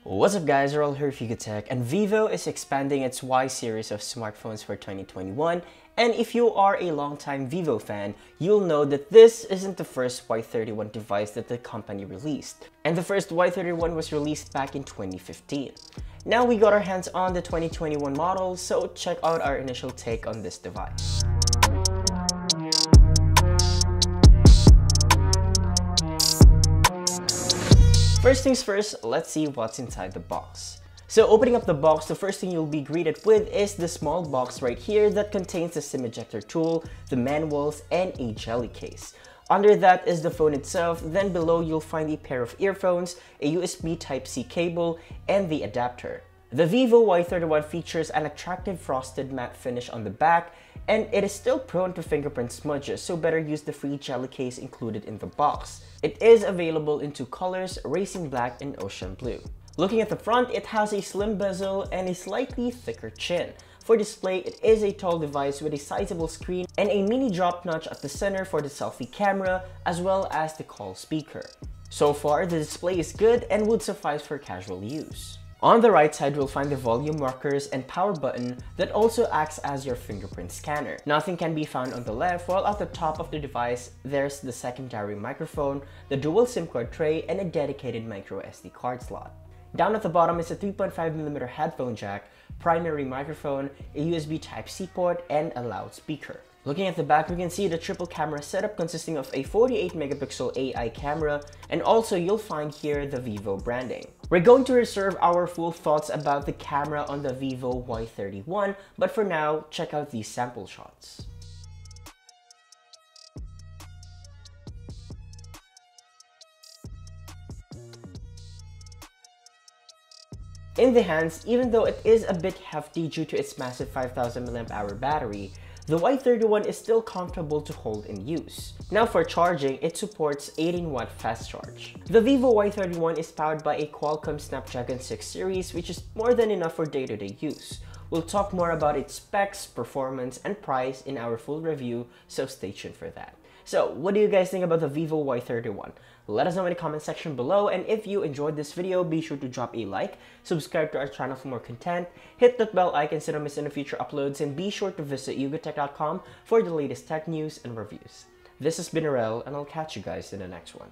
What's up guys, we're all here with Tech, and Vivo is expanding its Y series of smartphones for 2021, and if you are a longtime Vivo fan, you'll know that this isn't the first Y31 device that the company released, and the first Y31 was released back in 2015. Now we got our hands on the 2021 model, so check out our initial take on this device. First things first, let's see what's inside the box. So opening up the box, the first thing you'll be greeted with is the small box right here that contains the SIM ejector tool, the manuals, and a jelly case. Under that is the phone itself, then below you'll find a pair of earphones, a USB Type-C cable, and the adapter. The Vivo Y31 features an attractive frosted matte finish on the back, and it is still prone to fingerprint smudges, so better use the free jelly case included in the box. It is available in two colors, racing black and ocean blue. Looking at the front, it has a slim bezel and a slightly thicker chin. For display, it is a tall device with a sizable screen and a mini drop notch at the center for the selfie camera, as well as the call speaker. So far, the display is good and would suffice for casual use. On the right side, we'll find the volume rockers and power button that also acts as your fingerprint scanner. Nothing can be found on the left, while at the top of the device, there's the secondary microphone, the dual SIM card tray, and a dedicated micro SD card slot. Down at the bottom is a 3.5mm headphone jack, primary microphone, a USB Type-C port, and a loudspeaker. Looking at the back, we can see the triple camera setup consisting of a 48-megapixel AI camera, and also you'll find here the Vivo branding. We're going to reserve our full thoughts about the camera on the Vivo Y31, but for now, check out these sample shots. In the hands, even though it is a bit hefty due to its massive 5000 mAh battery, the Y31 is still comfortable to hold in use. Now for charging, it supports 18-watt fast charge. The Vivo Y31 is powered by a Qualcomm Snapdragon 6 series, which is more than enough for day-to-day use. We'll talk more about its specs, performance, and price in our full review, so stay tuned for that. So, what do you guys think about the Vivo Y31? Let us know in the comment section below, and if you enjoyed this video, be sure to drop a like, subscribe to our channel for more content, hit that bell icon so don't miss any future uploads, and be sure to visit yugotech.com for the latest tech news and reviews. This has been Arel, and I'll catch you guys in the next one.